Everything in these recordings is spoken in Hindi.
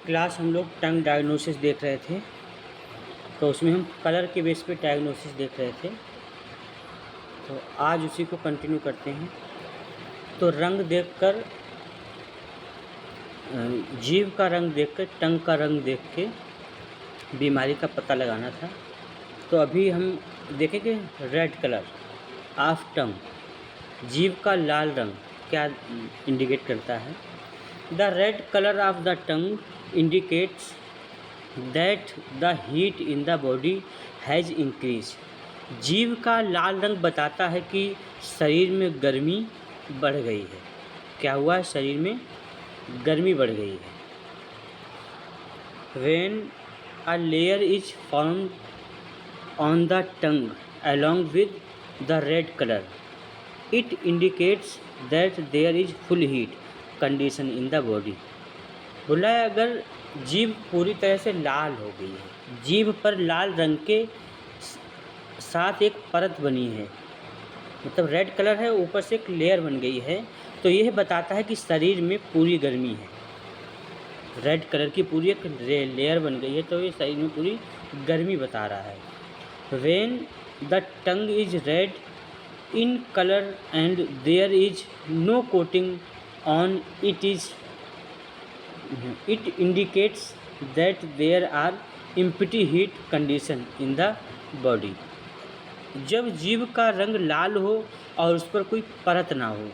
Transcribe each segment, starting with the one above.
क्लास हम लोग टंग डायग्नोसिस देख रहे थे, तो उसमें हम कलर के बेस पे डायग्नोसिस देख रहे थे। तो आज उसी को कंटिन्यू करते हैं। तो रंग देखकर, जीभ का रंग देखकर, टंग का रंग देख के बीमारी का पता लगाना था। तो अभी हम देखेंगे रेड कलर ऑफ टंग, जीभ का लाल रंग क्या इंडिकेट करता है। The red colour of the tongue indicates that the heat in the body has increase. जीभ का लाल रंग बताता है कि शरीर में गर्मी बढ़ गई है। क्या हुआ है? शरीर में गर्मी बढ़ गई है। When a layer is formed on the tongue along with the red color, it indicates that there is full heat condition in the body। बोला है अगर जीभ पूरी तरह से लाल हो गई है, जीभ पर लाल रंग के साथ एक परत बनी है, मतलब रेड कलर है, ऊपर से एक लेयर बन गई है, तो यह बताता है कि शरीर में पूरी गर्मी है। रेड कलर की पूरी एक लेयर बन गई है, तो ये शरीर में पूरी गर्मी बता रहा है। When the tongue is red in color and there is no coating on it, it indicates that there are empty heat condition in the body। जब जीभ का रंग लाल हो और उस पर कोई परत ना हो,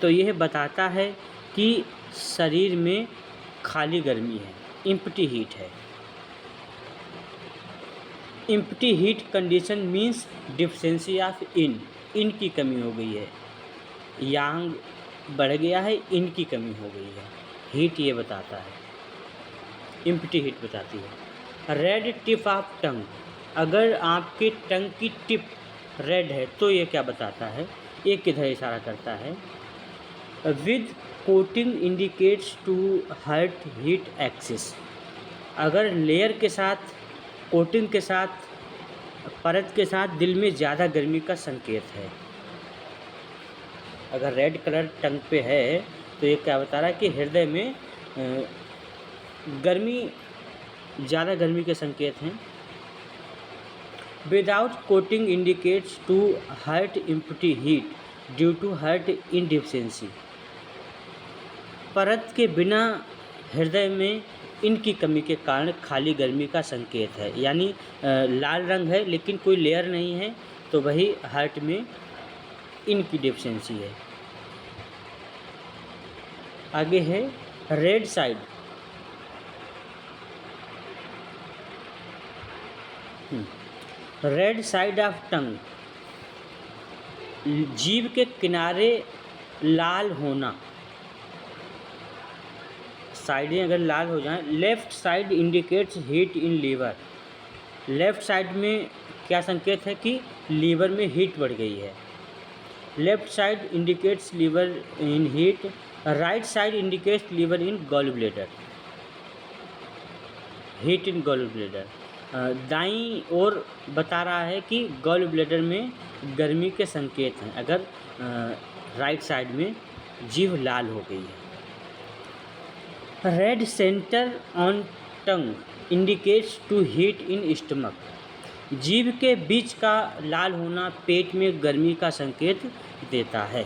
तो यह बताता है कि शरीर में खाली गर्मी है, इम्प्टी हीट है। Empty heat condition means deficiency of yin की कमी हो गई है, यांग बढ़ गया है, इन की कमी हो गई है। हीट ये बताता है, इम्प्टी हीट बताती है। रेड टिप ऑफ टंग, अगर आपके टंग की टिप रेड है तो ये क्या बताता है? ये किधर इशारा करता है? With coating indicates to heart heat excess, अगर लेयर के साथ, कोटिंग के साथ, परत के साथ दिल में ज़्यादा गर्मी का संकेत है। अगर रेड कलर टंग पे है तो ये क्या बता रहा है कि हृदय में गर्मी, ज़्यादा गर्मी के संकेत हैं। Without coating indicates to heart empty heat due to heart yin deficiency, परत के बिना हृदय में इनकी कमी के कारण खाली गर्मी का संकेत है। यानी लाल रंग है लेकिन कोई लेयर नहीं है, तो वही हार्ट में इनकी डिफिशेंसी है। आगे है red side. Red side of tongue, जीभ के किनारे लाल होना, साइडें अगर लाल हो जाएं। Left side indicates heat in liver, left side में क्या संकेत है कि लीवर में हीट बढ़ गई है। Left side indicates liver in heat, right side indicates liver in gall bladder, heat in gall bladder. दाईं ओर बता रहा है कि गॉल ब्लैडर में गर्मी के संकेत हैं, अगर राइट साइड में जीभ लाल हो गई है। Red centre on tongue indicates to heat in stomach, जीभ के बीच का लाल होना पेट में गर्मी का संकेत देता है।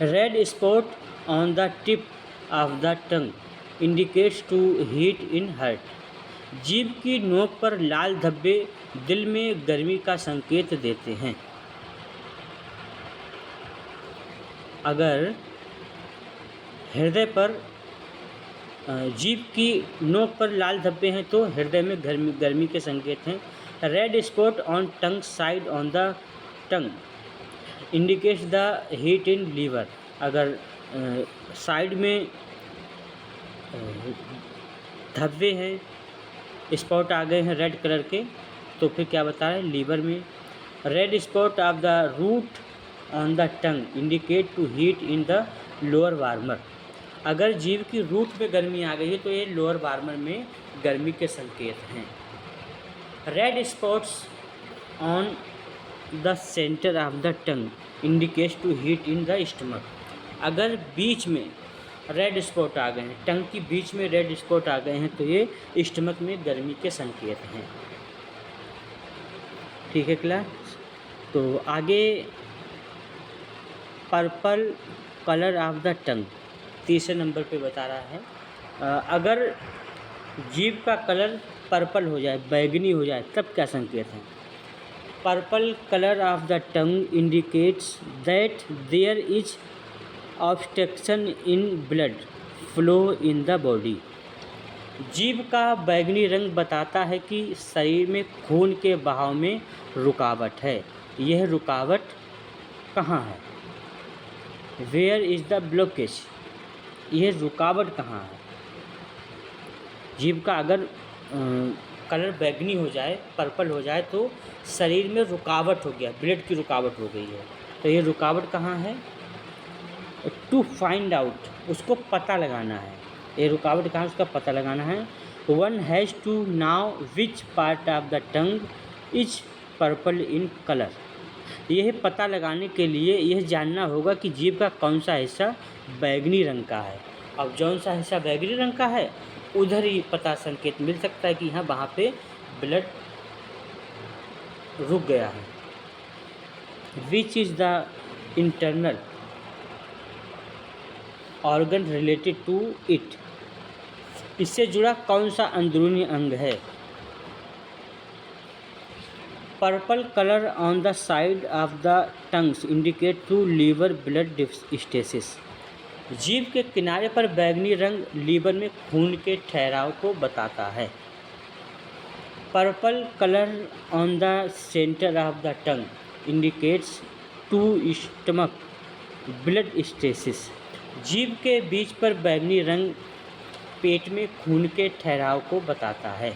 Red spot on the tip of the tongue indicates to heat in heart, जीभ की नोक पर लाल धब्बे दिल में गर्मी का संकेत देते हैं। अगर हृदय पर, जीभ की नोक पर लाल धब्बे हैं तो हृदय में गर्मी के संकेत हैं। Red spot on tongue side on the tongue indicates the heat in liver, अगर साइड में धब्बे हैं, स्पॉट आ गए हैं रेड कलर के, तो फिर क्या बता रहे हैं? लीवर में। Red spot of the root on the tongue indicate to heat in the lower warmer, अगर जीभ की रूट में गर्मी आ गई है तो ये लोअर वार्मर में गर्मी के संकेत हैं। Red spots on the centre of the tongue indicates to heat in the stomach, अगर बीच में रेड स्पॉट आ गए हैं, टंग के बीच में रेड स्पॉट आ गए हैं, तो ये स्टमक में गर्मी के संकेत हैं। ठीक है क्लास। तो आगे पर्पल कलर ऑफ द टंग तीसरे नंबर पे बता रहा है। अगर जीभ का कलर पर्पल हो जाए, बैगनी हो जाए, तब क्या संकेत है? Purple colour of the tongue indicates that there is obstruction in blood flow in the body. जीभ का बैगनी रंग बताता है कि शरीर में खून के बहाव में रुकावट है। यह रुकावट कहाँ है? Where is the blockage? यह रुकावट कहाँ है? जीभ का अगर कलर बैगनी हो जाए, पर्पल हो जाए, तो शरीर में रुकावट हो गया, ब्लड की रुकावट हो गई है। तो ये रुकावट कहाँ है? टू फाइंड आउट, उसको पता लगाना है। ये रुकावट कहाँ, उसका पता लगाना है। One has to now which part of the tongue is purple in colour. यह पता लगाने के लिए यह जानना होगा कि जीभ का कौन सा हिस्सा बैगनी रंग का है। अब जौन सा हिस्सा बैगनी रंग का है, उधर ही पता संकेत मिल सकता है कि यहाँ वहाँ पे ब्लड रुक गया है। Which is the internal organ related to it. इससे जुड़ा कौन सा अंदरूनी अंग है? Purple colour on the side of the tongues indicate to liver blood stasis. जीभ के किनारे पर बैगनी रंग लीवर में खून के ठहराव को बताता है। Purple colour on the centre of the tongue indicates to stomach blood stasis. जीभ के बीच पर बैगनी रंग पेट में खून के ठहराव को बताता है।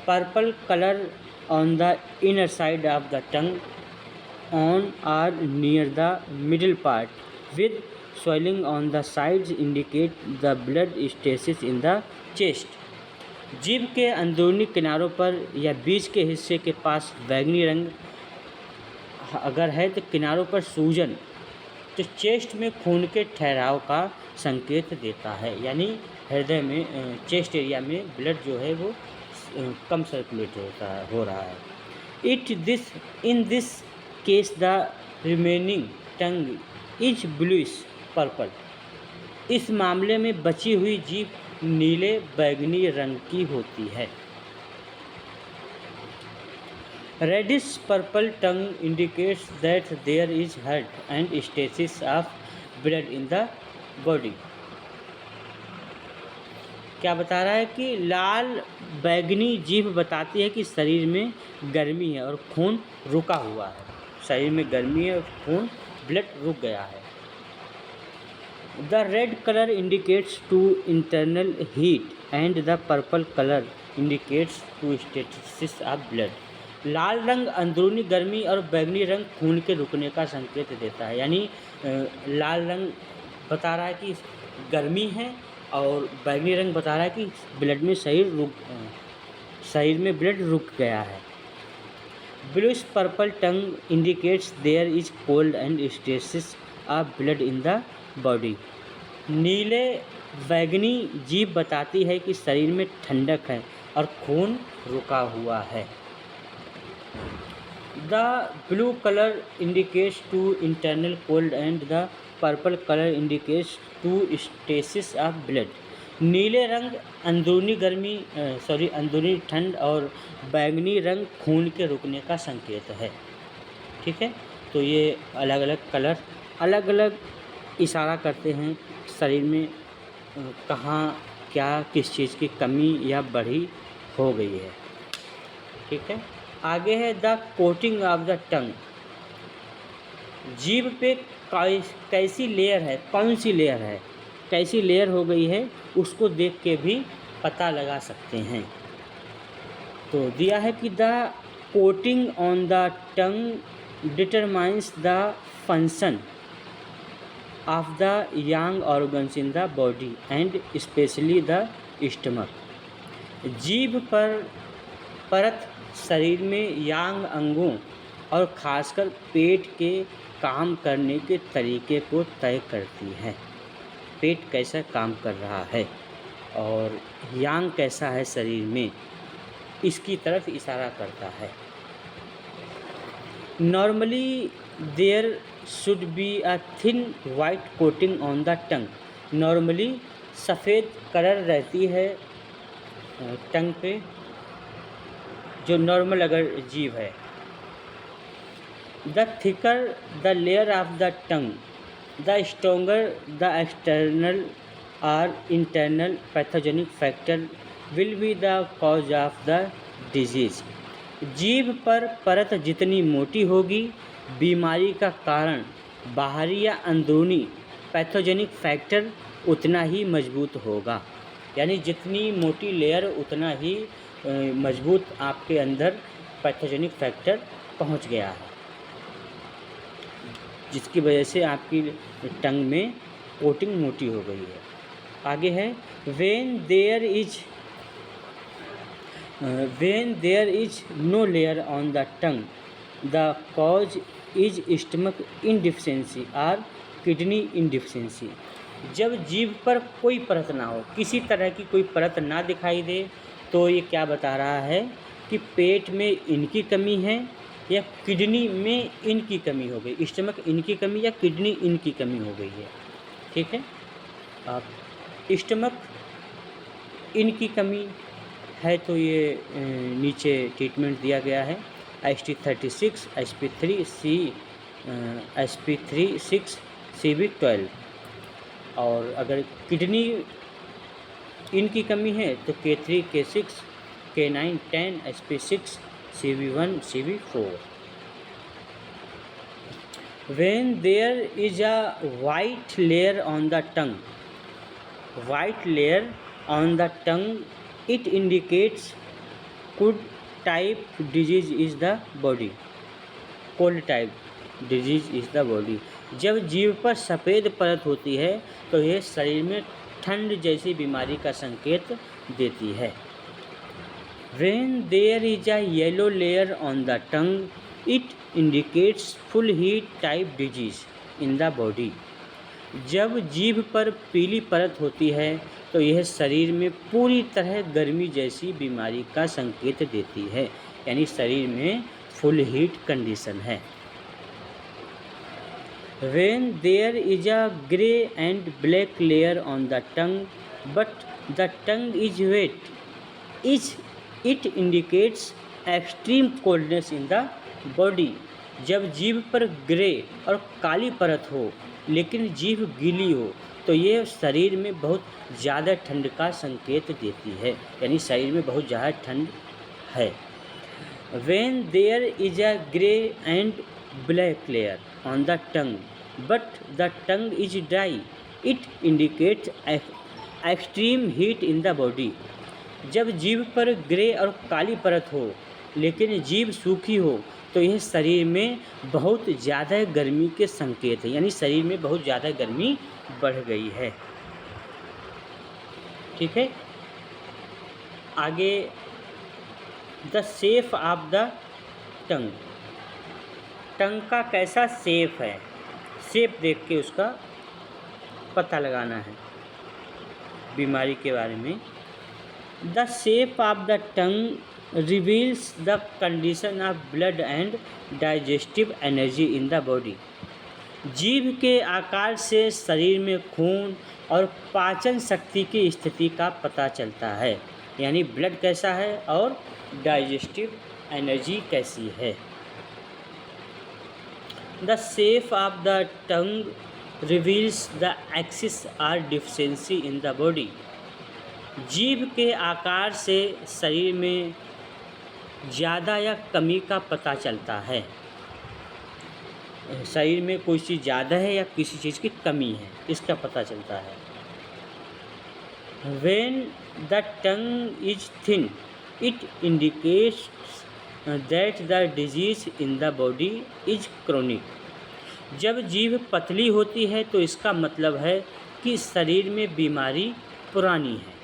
Purple colour on the inner side of the tongue on or near the middle part with swelling on the sides indicate the blood stasis in the chest। जीभ के अंदरूनी किनारों पर या बीच के हिस्से के पास बैगनी रंग अगर है तो किनारों पर सूजन, तो चेस्ट में खून के ठहराव का संकेत देता है। यानी हृदय में, चेस्ट एरिया में ब्लड जो है वो कम सर्कुलेट हो रहा है। In this case the remaining tongue is bluish purple. इस मामले में बची हुई जीभ नीले बैगनी रंग की होती है। Reddish purple tongue indicates that there is heat and stasis of blood in the body. क्या बता रहा है कि लाल बैगनी जीभ बताती है कि शरीर में गर्मी है और खून रुका हुआ है। शरीर में गर्मी है और खून, ब्लड रुक गया है। The red colour indicates to internal heat and the purple colour indicates to stasis of blood. लाल रंग अंदरूनी गर्मी और बैगनी रंग खून के रुकने का संकेत देता है। यानी लाल रंग बता रहा है कि गर्मी है और बैगनी रंग बता रहा है कि ब्लड में शरीर में ब्लड रुक गया है। Bluish purple tongue indicates there is cold and stasis of blood in the body. नीले बैगनी जीभ बताती है कि शरीर में ठंडक है और खून रुका हुआ है। The blue colour indicates to internal cold and the purple colour indicates to stasis of blood. नीले रंग अंदरूनी ठंड और बैगनी रंग खून के रुकने का संकेत है। ठीक है, तो ये अलग अलग कलर अलग अलग इशारा करते हैं शरीर में कहाँ क्या किस चीज़ की कमी या बढ़ी हो गई है। ठीक है, आगे है द कोटिंग ऑफ द टंग। जीभ पे कैसी लेयर है, कौन सी लेयर है, कैसी लेयर हो गई है, उसको देख के भी पता लगा सकते हैं। तो दिया है कि the coating on the tongue determines the function of the young organs in the body and especially the stomach। जीभ पर परत शरीर में यांग अंगों और खासकर पेट के काम करने के तरीके को तय करती है। पेट कैसा काम कर रहा है और यांग कैसा है शरीर में, इसकी तरफ इशारा करता है। Normally there should be a thin white coating on the tongue. Normally सफ़ेद कलर रहती है टंग पे, जो नॉर्मल अगर जीभ है। The thicker the layer of the tongue, the stronger the external or internal pathogenic factor will be the cause of the disease. जीभ पर परत जितनी मोटी होगी, बीमारी का कारण बाहरी या अंदरूनी पैथोजेनिक फैक्टर उतना ही मजबूत होगा। यानी जितनी मोटी लेयर उतना ही मजबूत आपके अंदर पैथोजेनिक फैक्टर पहुंच गया है, जिसकी वजह से आपकी टंग में कोटिंग मोटी हो गई है। आगे है when there is no layer on the tongue, the cause is stomach indeficiency or kidney indeficiency। जब जीभ पर कोई परत ना हो, किसी तरह की कोई परत ना दिखाई दे, तो ये क्या बता रहा है कि पेट में इनकी कमी है या किडनी में इनकी कमी हो गई, स्टमक इनकी कमी या किडनी इनकी कमी हो गई है। ठीक है, आप स्टमक इनकी कमी है तो ये नीचे ट्रीटमेंट दिया गया है ST36, SP3C, SP36, CB12। और अगर किडनी इनकी कमी है तो K3, K6, K9, 10, SP6, CB1, CB4। When there is a white layer on the tongue, white layer on the tongue, it indicates cold type disease is the body, cold type disease is the body। जब जीभ पर सफ़ेद परत होती है तो यह शरीर में ठंड जैसी बीमारी का संकेत देती है। When there is a yellow layer on the tongue, it indicates full heat type disease in the body। जब जीभ पर पीली परत होती है तो यह शरीर में पूरी तरह गर्मी जैसी बीमारी का संकेत देती है, यानी शरीर में फुल हीट कंडीशन है। When there is a grey and black layer on the tongue but the tongue is wet, it indicates extreme coldness in the body। जब जीभ पर ग्रे और काली परत हो लेकिन जीभ गीली हो तो ये शरीर में बहुत ज़्यादा ठंड का संकेत देती है, यानी शरीर में बहुत ज़्यादा ठंड है। When there is a grey and black layer on the tongue but the tongue is dry, it indicates extreme heat in the body। जब जीभ पर ग्रे और काली परत हो लेकिन जीभ सूखी हो तो यह शरीर में बहुत ज़्यादा गर्मी के संकेत है, यानी शरीर में बहुत ज़्यादा गर्मी बढ़ गई है। ठीक है, आगे the shape of the tongue, tongue का कैसा शेप है, शेप देख के उसका पता लगाना है बीमारी के बारे में। The shape of the tongue reveals the condition of blood and digestive energy in the body. जीभ के आकार से शरीर में खून और पाचन शक्ति की स्थिति का पता चलता है, यानी ब्लड कैसा है और डाइजेस्टिव एनर्जी कैसी है। The shape of the tongue reveals the excess or deficiency in the body. जीभ के आकार से शरीर में ज़्यादा या कमी का पता चलता है, शरीर में कोई चीज़ ज़्यादा है या किसी चीज़ की कमी है, इसका पता चलता है। When the tongue is thin, it indicates that the disease in the body is chronic। जब जीभ पतली होती है तो इसका मतलब है कि शरीर में बीमारी पुरानी है।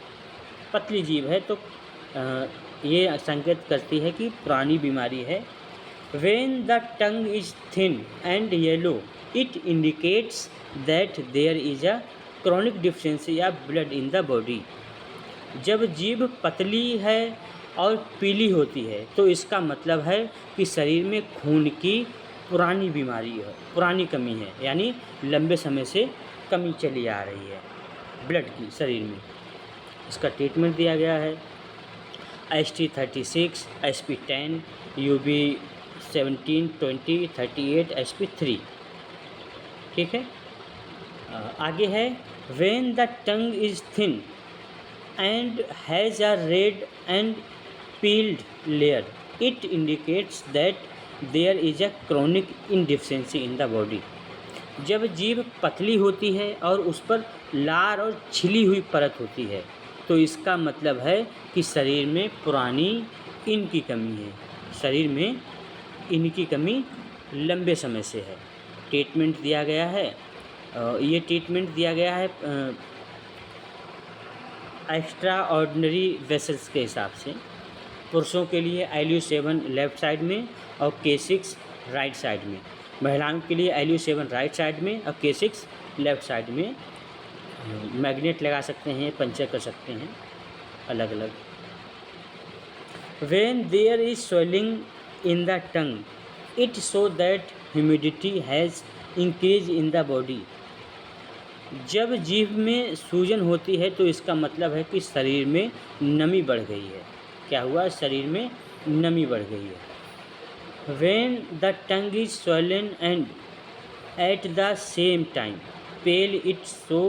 पतली जीभ है तो ये संकेत करती है कि पुरानी बीमारी है। When the tongue is thin and yellow, it indicates that there is a chronic deficiency या ब्लड इन द बॉडी। जब जीभ पतली है और पीली होती है तो इसका मतलब है कि शरीर में खून की पुरानी बीमारी है, पुरानी कमी है, यानी लंबे समय से कमी चली आ रही है ब्लड की शरीर में। इसका ट्रीटमेंट दिया गया है ST36, SP10, UB17, 20, 38, SP3। ठीक है। आगे है when the tongue is thin and has a red and peeled layer, it indicates that there is a chronic indeficiency in the body। जब जीभ पतली होती है और उस पर लाल और छिली हुई परत होती है तो इसका मतलब है कि शरीर में पुरानी इन की कमी है, शरीर में इन की कमी लंबे समय से है। ट्रीटमेंट दिया गया है, ये ट्रीटमेंट दिया गया है एक्स्ट्रा ऑर्डिनरी वेसल्स के हिसाब से। पुरुषों के लिए ILU7 लेफ़्ट साइड में और K6 राइट साइड में, महिलाओं के लिए ILU7 राइट साइड में और K6 लेफ़्ट साइड में। मैग्नेट लगा सकते हैं, पंचर कर सकते हैं अलग अलग। When there is swelling in the tongue it show that humidity has increase in the body. जब जीभ में सूजन होती है तो इसका मतलब है कि शरीर में नमी बढ़ गई है। क्या हुआ? शरीर में नमी बढ़ गई है। When the tongue is swollen and at the same time pale it show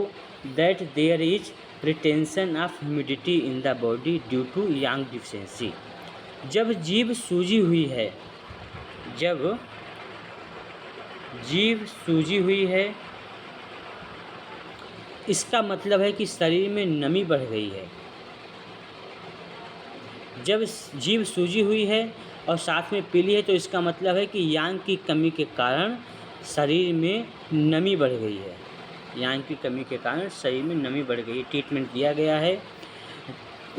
that there is retention of humidity in the body due to yang deficiency. जब जीभ सूजी हुई है, जब जीभ सूजी हुई है इसका मतलब है कि शरीर में नमी बढ़ गई है। जब जीभ सूजी हुई है और साथ में पीली है तो इसका मतलब है कि यांग की कमी के कारण शरीर में नमी बढ़ गई है। यांग की कमी के कारण शरीर में नमी बढ़ गई है। ट्रीटमेंट दिया गया है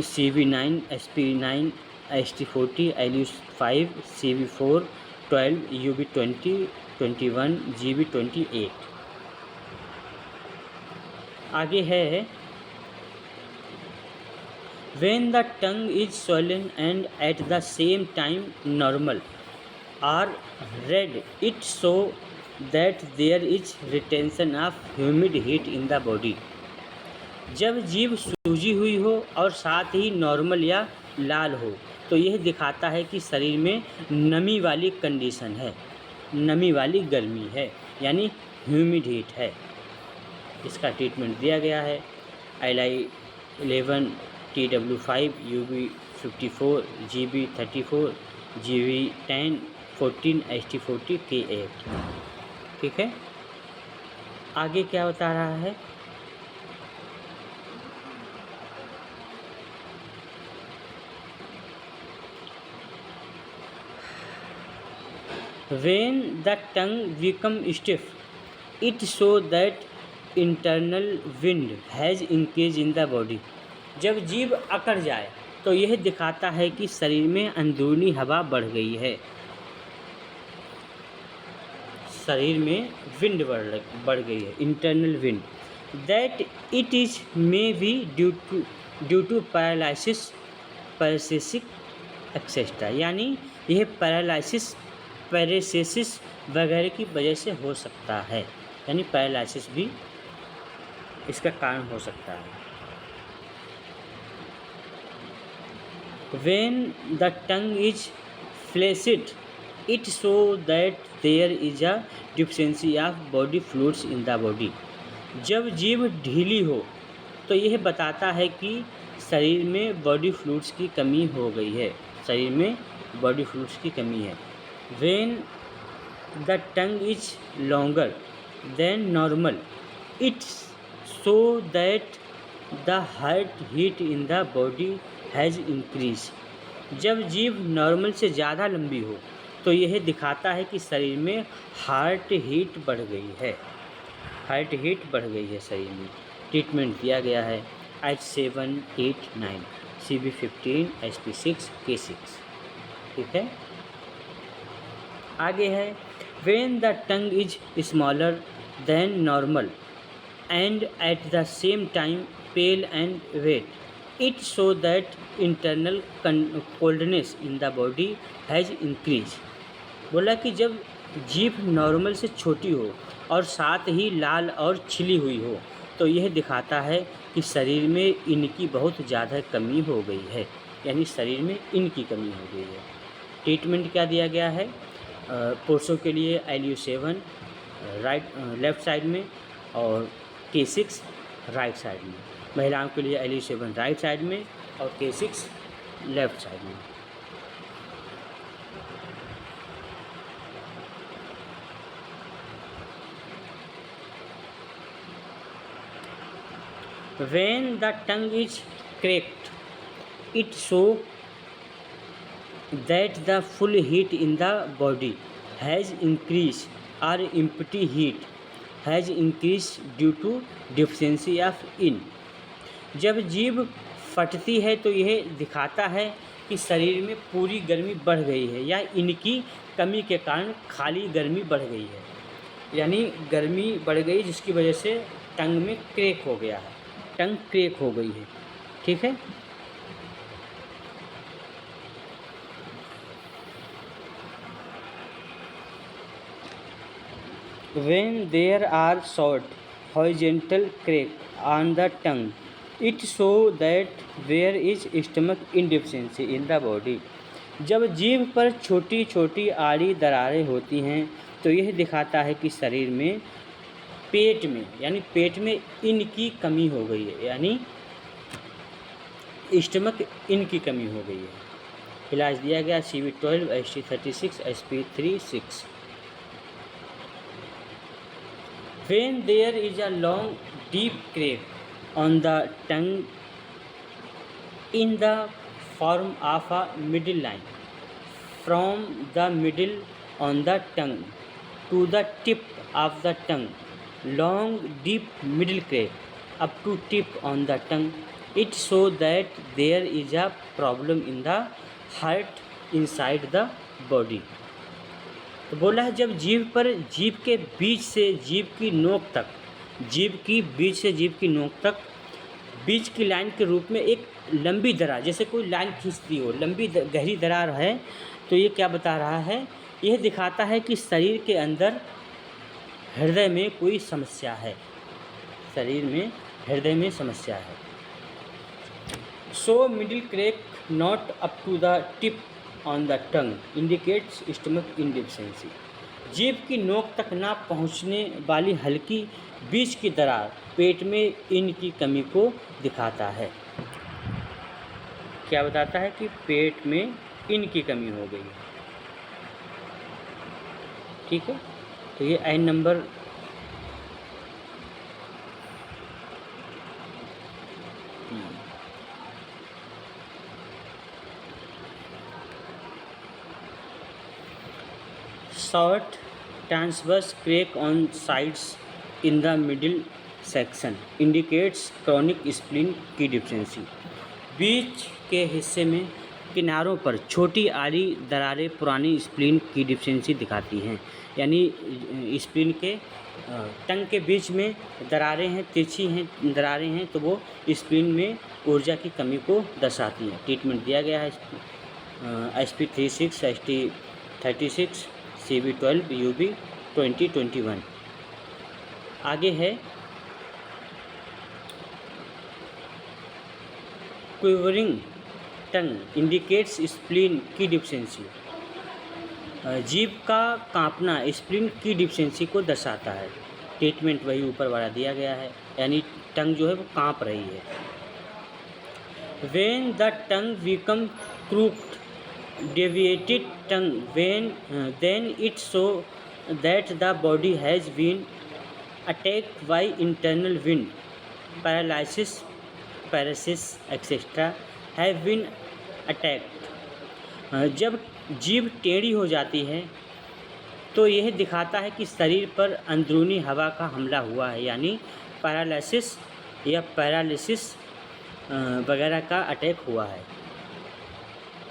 CV9, SP9, ST40, ILU5, CV4, 12, UB20, 21, GB28। आगे है when the tongue is swollen and at the same time normal or red it show that there is retention of humid heat in the body. जब जीभ सूजी हुई हो और साथ ही नॉर्मल या लाल हो तो यह दिखाता है कि शरीर में नमी वाली कंडीशन है, नमी वाली गर्मी है, यानी ह्यूमिड हीट है। इसका ट्रीटमेंट दिया गया है LI11, TW5, UB54, GB34, GB10, 14, ST40, K8। ठीक है। आगे क्या बता रहा है? When the tongue becomes stiff, it shows that internal wind has increase in the body. जब जीभ अकड़ जाए तो यह दिखाता है कि शरीर में अंदरूनी हवा बढ़ गई है, शरीर में विंड बढ़ गई है, internal wind. That it is may be due to paralysis, paresis etcetera, यानी यह पैरालिसिस, पैरासिसिस वगैरह की वजह से हो सकता है, यानी पैरालिसिस भी इसका कारण हो सकता है। When the tongue is flaccid, it shows that there is a deficiency of body fluids in the body। जब जीभ ढीली हो तो यह बताता है कि शरीर में बॉडी फ्लूइड्स की कमी हो गई है, शरीर में बॉडी फ्लूइड्स की कमी है। When the tongue is longer than normal, it shows that the heart heat in the body has increased। जब जीभ नॉर्मल से ज़्यादा लंबी हो तो यह दिखाता है कि शरीर में हार्ट हीट बढ़ गई है, हार्ट हीट बढ़ गई है शरीर में। ट्रीटमेंट दिया गया है H7, 8, 9, CV15, SP6, K6। ठीक है। आगे है when the tongue is smaller than normal and at the same time pale and wet. It shows that internal coldness in the body has increased. बोला कि जब जीभ नॉर्मल से छोटी हो और साथ ही लाल और छिली हुई हो तो यह दिखाता है कि शरीर में इनकी बहुत ज़्यादा कमी हो गई है, यानी शरीर में इनकी कमी हो गई है। ट्रीटमेंट क्या दिया गया है? पुरुषों के लिए LU7 लेफ़्ट साइड में और K6 राइट साइड में, महिलाओं के लिए LU7 राइट साइड में और K6 लेफ़्ट साइड में। When the tongue is cracked, it shows that the full heat in the body has increased or empty heat has increased due to deficiency of इन। जब जीभ फटती है तो यह दिखाता है कि शरीर में पूरी गर्मी बढ़ गई है या इनकी कमी के कारण खाली गर्मी बढ़ गई है, यानी गर्मी बढ़ गई जिसकी वजह से टंग में क्रैक हो गया है, टंग क्रैक हो गई है। ठीक है। When there are short horizontal crack on the tongue, it shows that there is stomach indeficiency in the body. जब जीभ पर छोटी छोटी आड़ी दरारें होती हैं तो यह दिखाता है कि शरीर में पेट में इन की कमी हो गई है, यानी स्टमक इन की कमी हो गई है। इलाज दिया गया CV12 ST36 SP36। When there is a long deep crack on the tongue in the form of a middle line from the middle on the tongue to the tip of the tongue, long deep middle crack up to tip on the tongue, it shows that there is a problem in the heart inside the body. तो बोला है जब जीभ पर जीभ के बीच से जीभ की नोक तक, जीभ की बीच से जीभ की नोक तक बीच की लाइन के रूप में एक लंबी दरार, जैसे कोई लाइन खींचती हो, लंबी गहरी दरार है, तो ये क्या बता रहा है? यह दिखाता है कि शरीर के अंदर हृदय में कोई समस्या है, शरीर में हृदय में समस्या है। So middle crack not up to the tip on the tongue indicates stomach yin deficiency. जीभ की नोक तक ना पहुंचने वाली हल्की बीच की दरार पेट में इन की कमी को दिखाता है। क्या बताता है? कि पेट में इन की कमी हो गई। ठीक है, तो ये आइन number short transverse crack on sides in the middle section indicates chronic spleen की डिफिशिएंसी। बीच के हिस्से में किनारों पर छोटी आड़ी दरारें पुरानी स्प्लीन की डिफिशिएंसी दिखाती हैं, यानी स्प्लीन के टंग के बीच में दरारें हैं, तिरछी हैं दरारें हैं, तो वो स्प्लीन में ऊर्जा की कमी को दर्शाती हैं। ट्रीटमेंट दिया गया है SP36 ST36 CV12 UB 2021। आगे है क्विवरिंग टंग इंडिकेट्स स्प्लीन की डिफिशिएंसी। जीभ का कांपना स्प्लीन की डिफिशिएंसी को दर्शाता है। ट्रीटमेंट वही ऊपर वाला दिया गया है, यानी टंग जो है वो कांप रही है। When the tongue become crooked deviated tongue then it show that the body has been attacked by internal wind, paralysis etc. have been attacked। जब जीभ टेढ़ी हो जाती है तो यह दिखाता है कि शरीर पर अंदरूनी हवा का हमला हुआ है, यानी पैरालिसिस वगैरह का अटैक हुआ है।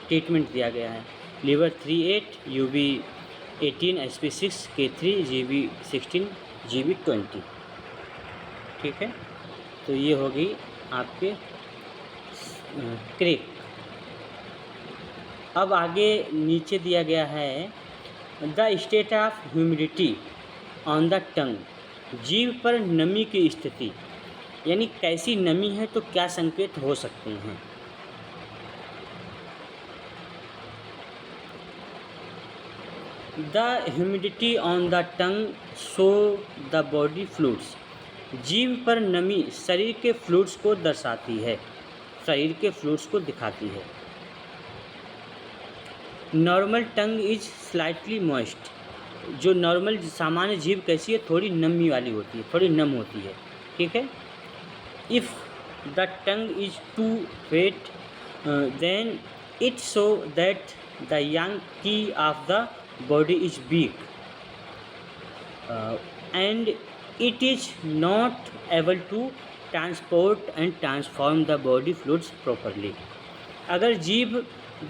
ट्रीटमेंट दिया गया है liver 38 UB 18 SP6 K3 GB 16 GB 20। ठीक है, तो ये होगी आपके क्रेक। अब आगे नीचे दिया गया है the state of humidity on the टंग, जीभ पर नमी की स्थिति, यानी कैसी नमी है तो क्या संकेत हो सकते हैं। The humidity on the tongue show the body fluids, जीभ पर नमी शरीर के फ्लूइड्स को दर्शाती है, शरीर के फ्लूइड्स को दिखाती है। Normal tongue is slightly moist, जो नॉर्मल सामान्य जीभ कैसी है, थोड़ी नमी वाली होती है, थोड़ी नम होती है, ठीक है। If the tongue is too wet then it show that the yang qi of the body is weak and it is not able to transport and transform the body fluids properly। अगर जीभ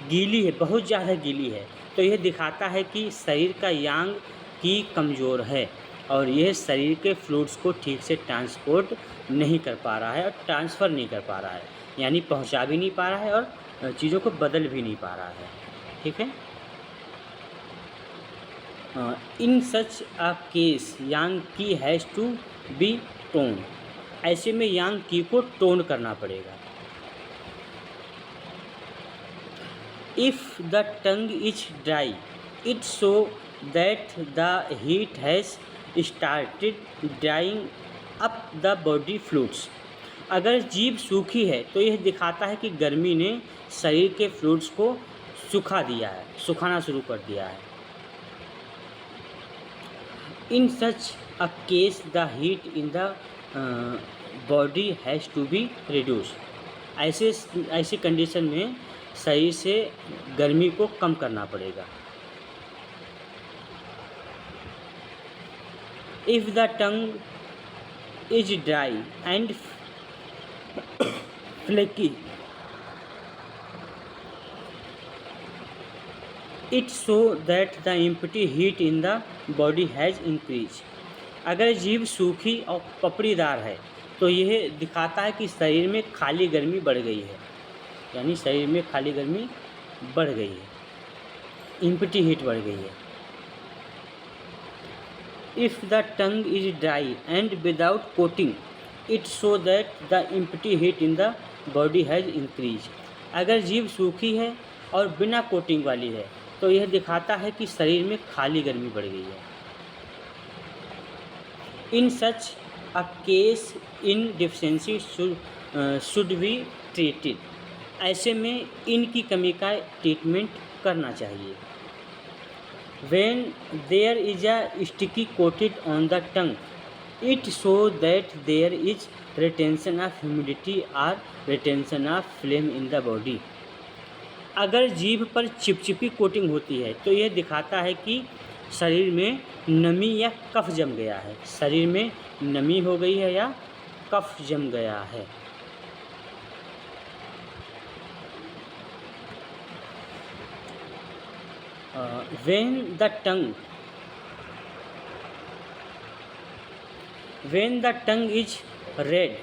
गीली है, बहुत ज़्यादा गीली है, तो यह दिखाता है कि शरीर का यांग की कमज़ोर है और यह शरीर के फ्लूइड्स को ठीक से ट्रांसपोर्ट नहीं कर पा रहा है और ट्रांसफ़र नहीं कर पा रहा है, यानी पहुंचा भी नहीं पा रहा है और चीज़ों को बदल भी नहीं पा रहा है, ठीक है। इन सच अ केस यांग की हैज़ टू बी टोन, ऐसे में यांग की को टोन करना पड़ेगा। If the tongue is dry it show that the heat has started drying up the body fluids, अगर जीभ सूखी है तो यह दिखाता है कि गर्मी ने शरीर के फ्लूइड्स को सुखा दिया है, सुखाना शुरू कर दिया है। In such a case the heat in the body has to be reduce, ऐसी कंडीशन में शरीर से गर्मी को कम करना पड़ेगा। If the tongue is dry and flaky it show that the empty heat in the body has increase, अगर जीभ सूखी और पपड़ीदार है तो यह दिखाता है कि शरीर में खाली गर्मी बढ़ गई है, यानी शरीर में खाली गर्मी बढ़ गई है, इम्पिटी हीट बढ़ गई है। If the tongue is dry and without coating it show that the empty heat in the body has increase, अगर जीभ सूखी है और बिना कोटिंग वाली है तो यह दिखाता है कि शरीर में खाली गर्मी बढ़ गई है। In such a case yin deficiency should be treated, ऐसे में इनकी कमी का ट्रीटमेंट करना चाहिए। When there is a sticky coated on the tongue it show that there is retention of humidity or retention of phlegm in the body, अगर जीभ पर चिपचिपी कोटिंग होती है तो यह दिखाता है कि शरीर में नमी या कफ जम गया है, शरीर में नमी हो गई है या कफ जम गया है। When the tongue is red,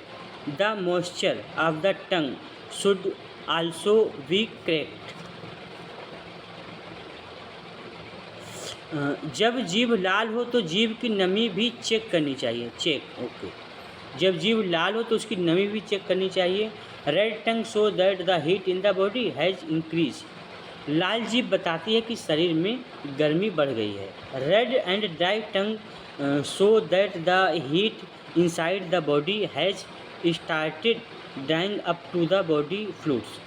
the moisture of the tongue should also be cracked। जब जीभ लाल हो तो जीभ की नमी भी चेक करनी चाहिए, ओके। जब जीभ लाल हो तो उसकी नमी भी चेक करनी चाहिए। Red tongue show that the heat in the body has increase, लाल जीभ बताती है कि शरीर में गर्मी बढ़ गई है। Red and dry tongue show that the heat inside the body has started drying up to the body fluids,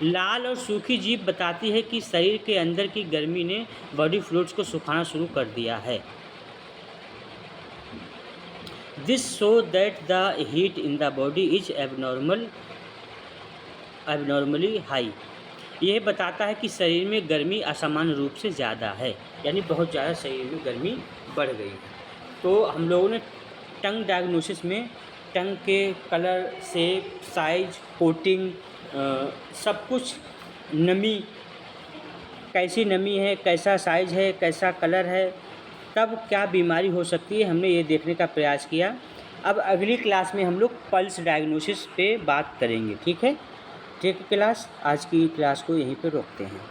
लाल और सूखी जीभ बताती है कि शरीर के अंदर की गर्मी ने बॉडी फ्लूइड्स को सुखाना शुरू कर दिया है। This show that the heat in the body is abnormally high, यह बताता है कि शरीर में गर्मी असामान्य रूप से ज़्यादा है, यानी बहुत ज़्यादा शरीर में गर्मी बढ़ गई है। तो हम लोगों ने टंग डायग्नोसिस में टंग के कलर, शेप, साइज, कोटिंग, सब कुछ, नमी, कैसी नमी है, कैसा साइज़ है, कैसा कलर है, तब क्या बीमारी हो सकती है, हमने ये देखने का प्रयास किया। अब अगली क्लास में हम लोग पल्स डायग्नोसिस पे बात करेंगे। ठीक है क्लास, आज की क्लास को यहीं पे रोकते हैं।